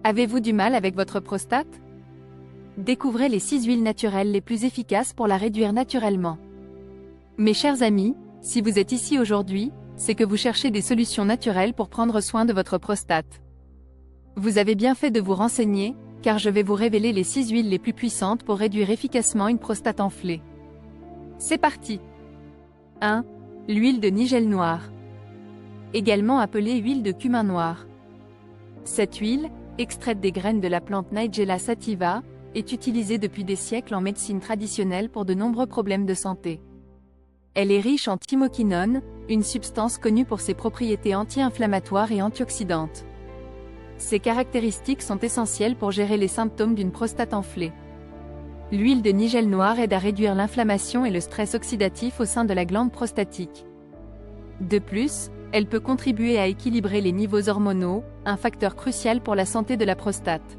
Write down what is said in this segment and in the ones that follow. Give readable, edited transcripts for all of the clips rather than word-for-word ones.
Avez-vous du mal avec votre prostate? Découvrez les 6 huiles naturelles les plus efficaces pour la réduire naturellement. Mes chers amis, si vous êtes ici aujourd'hui, c'est que vous cherchez des solutions naturelles pour prendre soin de votre prostate. Vous avez bien fait de vous renseigner, car je vais vous révéler les 6 huiles les plus puissantes pour réduire efficacement une prostate enflée. C'est parti! 1. L'huile de nigel noir. Également appelée huile de cumin noir. Cette huile, extraite des graines de la plante Nigella sativa, est utilisée depuis des siècles en médecine traditionnelle pour de nombreux problèmes de santé. Elle est riche en thymoquinone, une substance connue pour ses propriétés anti-inflammatoires et antioxydantes. Ces caractéristiques sont essentielles pour gérer les symptômes d'une prostate enflée. L'huile de nigel noir aide à réduire l'inflammation et le stress oxydatif au sein de la glande prostatique. De plus, elle peut contribuer à équilibrer les niveaux hormonaux, un facteur crucial pour la santé de la prostate.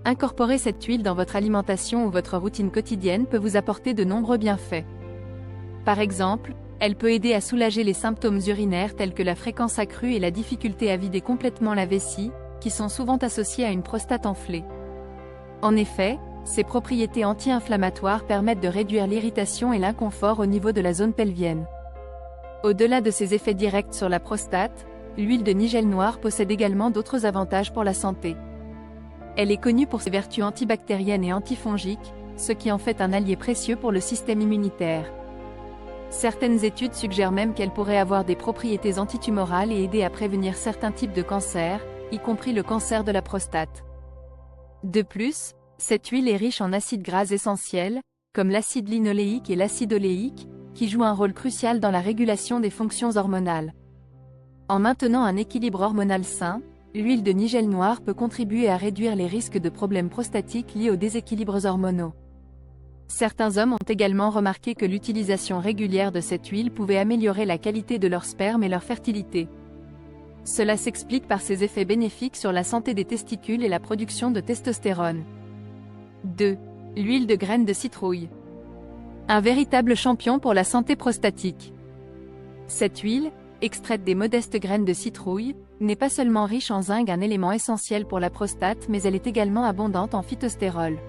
Incorporer cette huile dans votre alimentation ou votre routine quotidienne peut vous apporter de nombreux bienfaits. Par exemple, elle peut aider à soulager les symptômes urinaires tels que la fréquence accrue et la difficulté à vider complètement la vessie, qui sont souvent associés à une prostate enflée. En effet, ses propriétés anti-inflammatoires permettent de réduire l'irritation et l'inconfort au niveau de la zone pelvienne. Au-delà de ses effets directs sur la prostate, l'huile de nigel noir possède également d'autres avantages pour la santé. Elle est connue pour ses vertus antibactériennes et antifongiques, ce qui en fait un allié précieux pour le système immunitaire. Certaines études suggèrent même qu'elle pourrait avoir des propriétés antitumorales et aider à prévenir certains types de cancers, y compris le cancer de la prostate. De plus, cette huile est riche en acides gras essentiels, comme l'acide linoléique et l'acide oléique, qui jouent un rôle crucial dans la régulation des fonctions hormonales. En maintenant un équilibre hormonal sain, l'huile de nigel noir peut contribuer à réduire les risques de problèmes prostatiques liés aux déséquilibres hormonaux. Certains hommes ont également remarqué que l'utilisation régulière de cette huile pouvait améliorer la qualité de leur sperme et leur fertilité. Cela s'explique par ses effets bénéfiques sur la santé des testicules et la production de testostérone. 2. L'huile de graines de citrouille. Un véritable champion pour la santé prostatique. Cette huile, extraite des modestes graines de citrouille, n'est pas seulement riche en zinc, un élément essentiel pour la prostate, mais elle est également abondante en phytostérol.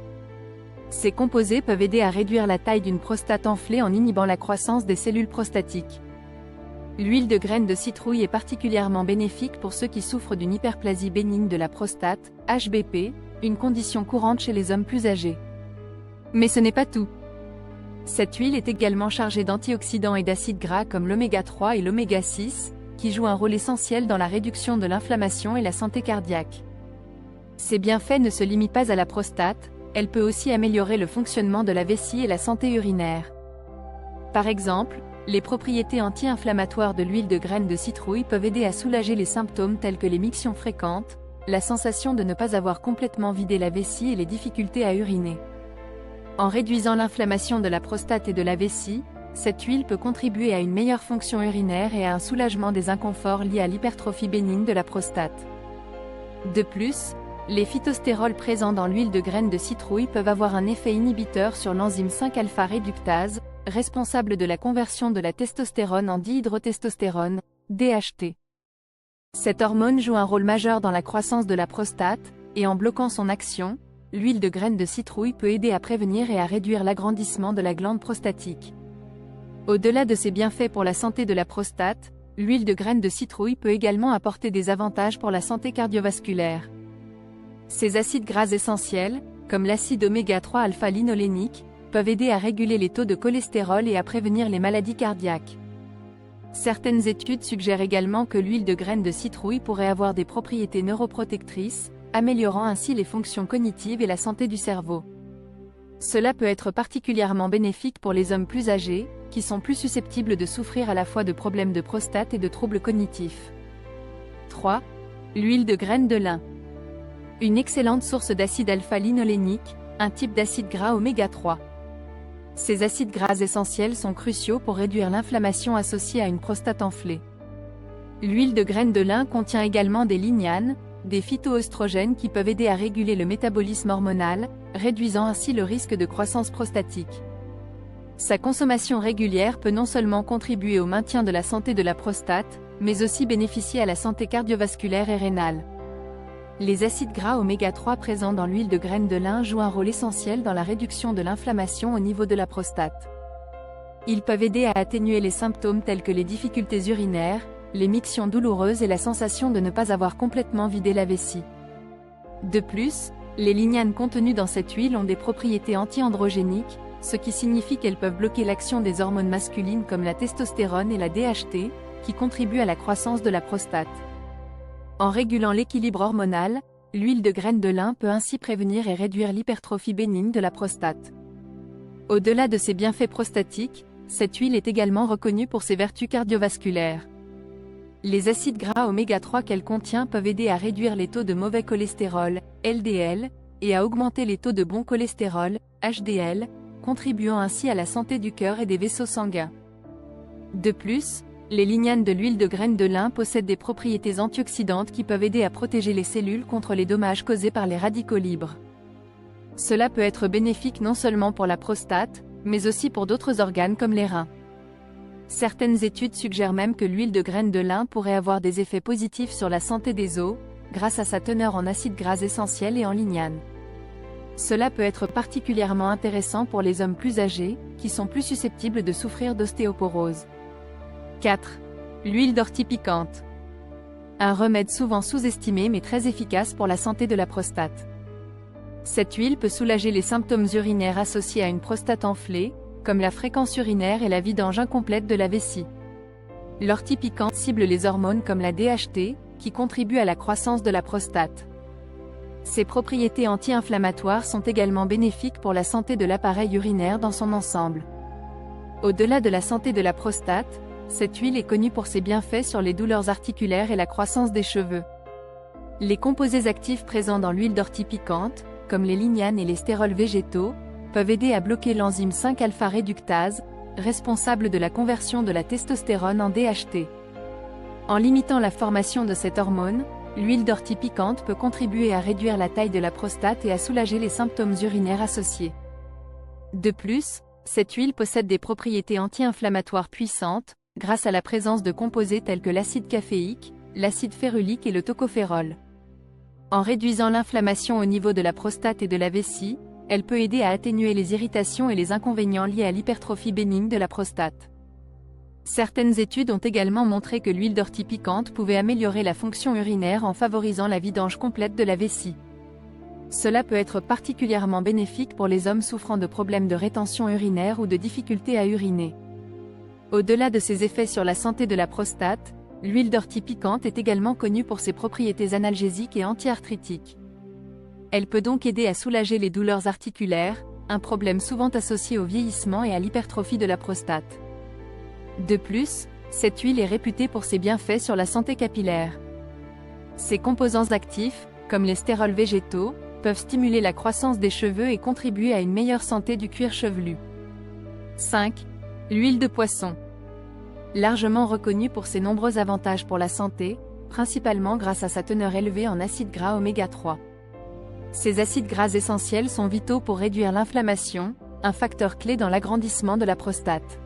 Ces composés peuvent aider à réduire la taille d'une prostate enflée en inhibant la croissance des cellules prostatiques. L'huile de graines de citrouille est particulièrement bénéfique pour ceux qui souffrent d'une hyperplasie bénigne de la prostate, HBP, une condition courante chez les hommes plus âgés. Mais ce n'est pas tout. Cette huile est également chargée d'antioxydants et d'acides gras comme l'oméga 3 et l'oméga 6, qui jouent un rôle essentiel dans la réduction de l'inflammation et la santé cardiaque. Ces bienfaits ne se limitent pas à la prostate, elle peut aussi améliorer le fonctionnement de la vessie et la santé urinaire. Par exemple, les propriétés anti-inflammatoires de l'huile de graines de citrouille peuvent aider à soulager les symptômes tels que les mictions fréquentes, la sensation de ne pas avoir complètement vidé la vessie et les difficultés à uriner. En réduisant l'inflammation de la prostate et de la vessie, cette huile peut contribuer à une meilleure fonction urinaire et à un soulagement des inconforts liés à l'hypertrophie bénigne de la prostate. De plus, les phytostérols présents dans l'huile de graines de citrouille peuvent avoir un effet inhibiteur sur l'enzyme 5-alpha-réductase, responsable de la conversion de la testostérone en dihydrotestostérone, DHT. Cette hormone joue un rôle majeur dans la croissance de la prostate, et en bloquant son action, l'huile de graines de citrouille peut aider à prévenir et à réduire l'agrandissement de la glande prostatique. Au-delà de ses bienfaits pour la santé de la prostate, l'huile de graines de citrouille peut également apporter des avantages pour la santé cardiovasculaire. Ces acides gras essentiels, comme l'acide oméga 3 alpha-linolénique, peuvent aider à réguler les taux de cholestérol et à prévenir les maladies cardiaques. Certaines études suggèrent également que l'huile de graines de citrouille pourrait avoir des propriétés neuroprotectrices, améliorant ainsi les fonctions cognitives et la santé du cerveau. Cela peut être particulièrement bénéfique pour les hommes plus âgés, qui sont plus susceptibles de souffrir à la fois de problèmes de prostate et de troubles cognitifs. 3. L'huile de graines de lin. Une excellente source d'acide alpha-linolénique, un type d'acide gras oméga 3. Ces acides gras essentiels sont cruciaux pour réduire l'inflammation associée à une prostate enflée. L'huile de graines de lin contient également des lignanes, des phytoœstrogènes qui peuvent aider à réguler le métabolisme hormonal, réduisant ainsi le risque de croissance prostatique. Sa consommation régulière peut non seulement contribuer au maintien de la santé de la prostate, mais aussi bénéficier à la santé cardiovasculaire et rénale. Les acides gras oméga 3 présents dans l'huile de graines de lin jouent un rôle essentiel dans la réduction de l'inflammation au niveau de la prostate. Ils peuvent aider à atténuer les symptômes tels que les difficultés urinaires, les mictions douloureuses et la sensation de ne pas avoir complètement vidé la vessie. De plus, les lignanes contenues dans cette huile ont des propriétés anti-androgéniques, ce qui signifie qu'elles peuvent bloquer l'action des hormones masculines comme la testostérone et la DHT, qui contribuent à la croissance de la prostate. En régulant l'équilibre hormonal, l'huile de graines de lin peut ainsi prévenir et réduire l'hypertrophie bénigne de la prostate. Au-delà de ses bienfaits prostatiques, cette huile est également reconnue pour ses vertus cardiovasculaires. Les acides gras oméga 3 qu'elle contient peuvent aider à réduire les taux de mauvais cholestérol, LDL, et à augmenter les taux de bon cholestérol, HDL, contribuant ainsi à la santé du cœur et des vaisseaux sanguins. De plus, les lignanes de l'huile de graines de lin possèdent des propriétés antioxydantes qui peuvent aider à protéger les cellules contre les dommages causés par les radicaux libres. Cela peut être bénéfique non seulement pour la prostate, mais aussi pour d'autres organes comme les reins. Certaines études suggèrent même que l'huile de graines de lin pourrait avoir des effets positifs sur la santé des os, grâce à sa teneur en acides gras essentiels et en lignanes. Cela peut être particulièrement intéressant pour les hommes plus âgés, qui sont plus susceptibles de souffrir d'ostéoporose. 4. L'huile d'ortie piquante. Un remède souvent sous-estimé mais très efficace pour la santé de la prostate. Cette huile peut soulager les symptômes urinaires associés à une prostate enflée, comme la fréquence urinaire et la vidange incomplète de la vessie. L'ortie piquante cible les hormones comme la DHT, qui contribuent à la croissance de la prostate. Ses propriétés anti-inflammatoires sont également bénéfiques pour la santé de l'appareil urinaire dans son ensemble. Au-delà de la santé de la prostate, cette huile est connue pour ses bienfaits sur les douleurs articulaires et la croissance des cheveux. Les composés actifs présents dans l'huile d'ortie piquante, comme les lignanes et les stérols végétaux, peuvent aider à bloquer l'enzyme 5-alpha-réductase, responsable de la conversion de la testostérone en DHT. En limitant la formation de cette hormone, l'huile d'ortie piquante peut contribuer à réduire la taille de la prostate et à soulager les symptômes urinaires associés. De plus, cette huile possède des propriétés anti-inflammatoires puissantes, grâce à la présence de composés tels que l'acide caféique, l'acide férulique et le tocophérol. En réduisant l'inflammation au niveau de la prostate et de la vessie, elle peut aider à atténuer les irritations et les inconvénients liés à l'hypertrophie bénigne de la prostate. Certaines études ont également montré que l'huile d'ortie piquante pouvait améliorer la fonction urinaire en favorisant la vidange complète de la vessie. Cela peut être particulièrement bénéfique pour les hommes souffrant de problèmes de rétention urinaire ou de difficultés à uriner. Au-delà de ses effets sur la santé de la prostate, l'huile d'ortie piquante est également connue pour ses propriétés analgésiques et anti-arthritiques. Elle peut donc aider à soulager les douleurs articulaires, un problème souvent associé au vieillissement et à l'hypertrophie de la prostate. De plus, cette huile est réputée pour ses bienfaits sur la santé capillaire. Ses composants actifs, comme les stérols végétaux, peuvent stimuler la croissance des cheveux et contribuer à une meilleure santé du cuir chevelu. 5. L'huile de poisson. Largement reconnue pour ses nombreux avantages pour la santé, principalement grâce à sa teneur élevée en acides gras oméga 3. Ces acides gras essentiels sont vitaux pour réduire l'inflammation, un facteur clé dans l'agrandissement de la prostate.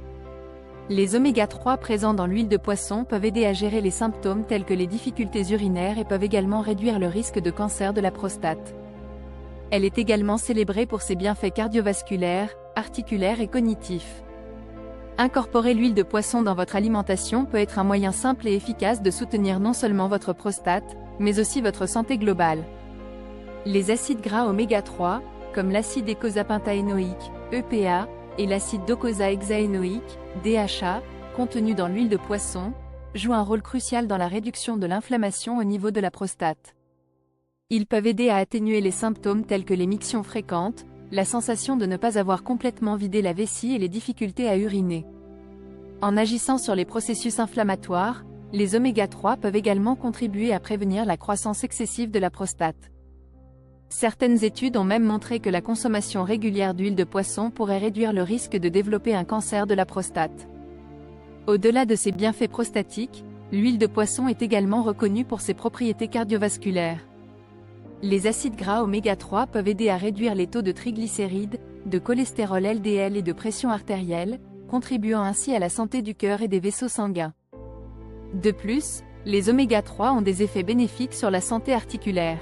Les oméga 3 présents dans l'huile de poisson peuvent aider à gérer les symptômes tels que les difficultés urinaires et peuvent également réduire le risque de cancer de la prostate. Elle est également célébrée pour ses bienfaits cardiovasculaires, articulaires et cognitifs. Incorporer l'huile de poisson dans votre alimentation peut être un moyen simple et efficace de soutenir non seulement votre prostate, mais aussi votre santé globale. Les acides gras oméga 3, comme l'acide eicosapentaénoïque, EPA, et l'acide docosahexaénoïque, DHA, contenu dans l'huile de poisson, jouent un rôle crucial dans la réduction de l'inflammation au niveau de la prostate. Ils peuvent aider à atténuer les symptômes tels que les mictions fréquentes, la sensation de ne pas avoir complètement vidé la vessie et les difficultés à uriner. En agissant sur les processus inflammatoires, les oméga 3 peuvent également contribuer à prévenir la croissance excessive de la prostate. Certaines études ont même montré que la consommation régulière d'huile de poisson pourrait réduire le risque de développer un cancer de la prostate. Au-delà de ses bienfaits prostatiques, l'huile de poisson est également reconnue pour ses propriétés cardiovasculaires. Les acides gras oméga 3 peuvent aider à réduire les taux de triglycérides, de cholestérol LDL et de pression artérielle, contribuant ainsi à la santé du cœur et des vaisseaux sanguins. De plus, les oméga 3 ont des effets bénéfiques sur la santé articulaire.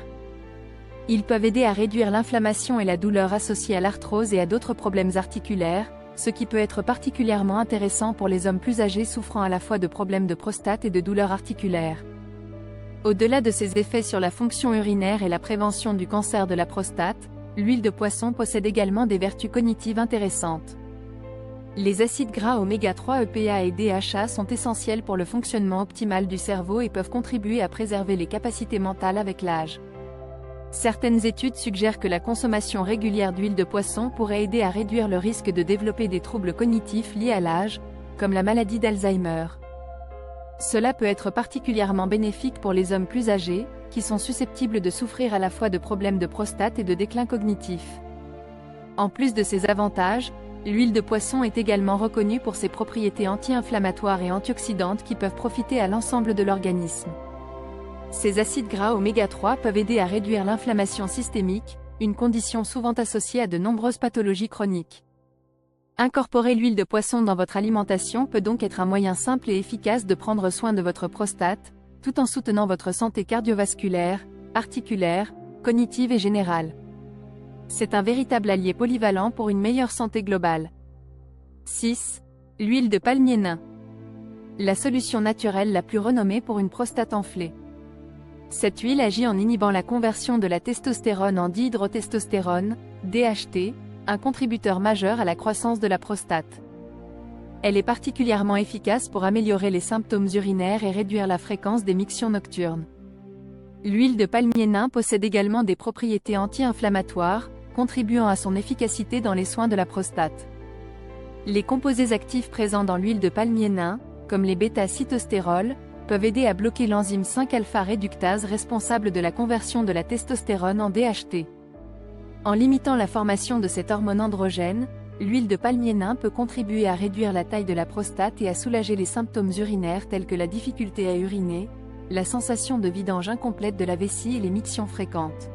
Ils peuvent aider à réduire l'inflammation et la douleur associée à l'arthrose et à d'autres problèmes articulaires, ce qui peut être particulièrement intéressant pour les hommes plus âgés souffrant à la fois de problèmes de prostate et de douleurs articulaires. Au-delà de ses effets sur la fonction urinaire et la prévention du cancer de la prostate, l'huile de poisson possède également des vertus cognitives intéressantes. Les acides gras oméga 3 EPA et DHA sont essentiels pour le fonctionnement optimal du cerveau et peuvent contribuer à préserver les capacités mentales avec l'âge. Certaines études suggèrent que la consommation régulière d'huile de poisson pourrait aider à réduire le risque de développer des troubles cognitifs liés à l'âge, comme la maladie d'Alzheimer. Cela peut être particulièrement bénéfique pour les hommes plus âgés, qui sont susceptibles de souffrir à la fois de problèmes de prostate et de déclin cognitif. En plus de ces avantages, l'huile de poisson est également reconnue pour ses propriétés anti-inflammatoires et antioxydantes qui peuvent profiter à l'ensemble de l'organisme. Ces acides gras oméga 3 peuvent aider à réduire l'inflammation systémique, une condition souvent associée à de nombreuses pathologies chroniques. Incorporer l'huile de poisson dans votre alimentation peut donc être un moyen simple et efficace de prendre soin de votre prostate, tout en soutenant votre santé cardiovasculaire, articulaire, cognitive et générale. C'est un véritable allié polyvalent pour une meilleure santé globale. 6. L'huile de palmier nain. La solution naturelle la plus renommée pour une prostate enflée. Cette huile agit en inhibant la conversion de la testostérone en dihydrotestostérone, DHT, un contributeur majeur à la croissance de la prostate. Elle est particulièrement efficace pour améliorer les symptômes urinaires et réduire la fréquence des mictions nocturnes. L'huile de palmier nain possède également des propriétés anti-inflammatoires, contribuant à son efficacité dans les soins de la prostate. Les composés actifs présents dans l'huile de palmier nain, comme les bêta-cytostérols, peuvent aider à bloquer l'enzyme 5-alpha réductase responsable de la conversion de la testostérone en DHT. En limitant la formation de cette hormone androgène, l'huile de palmier nain peut contribuer à réduire la taille de la prostate et à soulager les symptômes urinaires tels que la difficulté à uriner, la sensation de vidange incomplète de la vessie et les mictions fréquentes.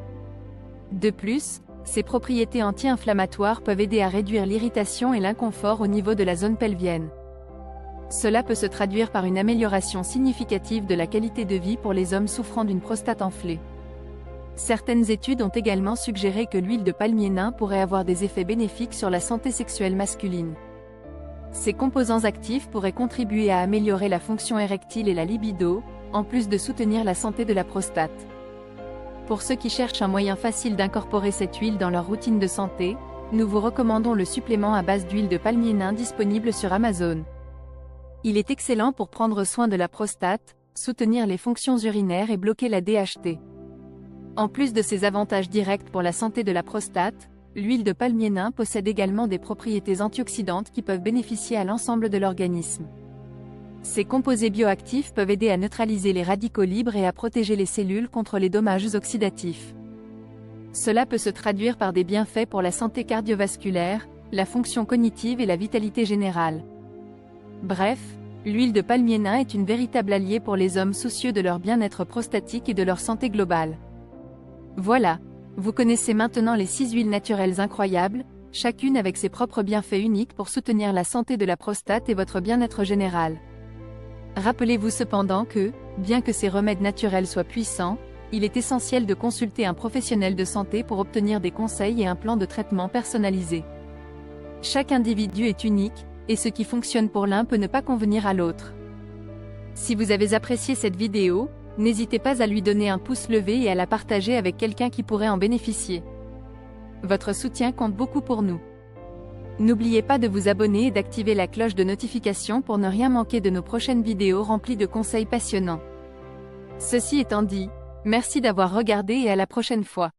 De plus, ces propriétés anti-inflammatoires peuvent aider à réduire l'irritation et l'inconfort au niveau de la zone pelvienne. Cela peut se traduire par une amélioration significative de la qualité de vie pour les hommes souffrant d'une prostate enflée. Certaines études ont également suggéré que l'huile de palmier nain pourrait avoir des effets bénéfiques sur la santé sexuelle masculine. Ces composants actifs pourraient contribuer à améliorer la fonction érectile et la libido, en plus de soutenir la santé de la prostate. Pour ceux qui cherchent un moyen facile d'incorporer cette huile dans leur routine de santé, nous vous recommandons le supplément à base d'huile de palmier nain disponible sur Amazon. Il est excellent pour prendre soin de la prostate, soutenir les fonctions urinaires et bloquer la DHT. En plus de ses avantages directs pour la santé de la prostate, l'huile de palmier nain possède également des propriétés antioxydantes qui peuvent bénéficier à l'ensemble de l'organisme. Ces composés bioactifs peuvent aider à neutraliser les radicaux libres et à protéger les cellules contre les dommages oxydatifs. Cela peut se traduire par des bienfaits pour la santé cardiovasculaire, la fonction cognitive et la vitalité générale. Bref, l'huile de palmier nain est une véritable alliée pour les hommes soucieux de leur bien-être prostatique et de leur santé globale. Voilà, vous connaissez maintenant les 6 huiles naturelles incroyables, chacune avec ses propres bienfaits uniques pour soutenir la santé de la prostate et votre bien-être général. Rappelez-vous cependant que, bien que ces remèdes naturels soient puissants, il est essentiel de consulter un professionnel de santé pour obtenir des conseils et un plan de traitement personnalisé. Chaque individu est unique, et ce qui fonctionne pour l'un peut ne pas convenir à l'autre. Si vous avez apprécié cette vidéo, n'hésitez pas à lui donner un pouce levé et à la partager avec quelqu'un qui pourrait en bénéficier. Votre soutien compte beaucoup pour nous. N'oubliez pas de vous abonner et d'activer la cloche de notification pour ne rien manquer de nos prochaines vidéos remplies de conseils passionnants. Ceci étant dit, merci d'avoir regardé et à la prochaine fois.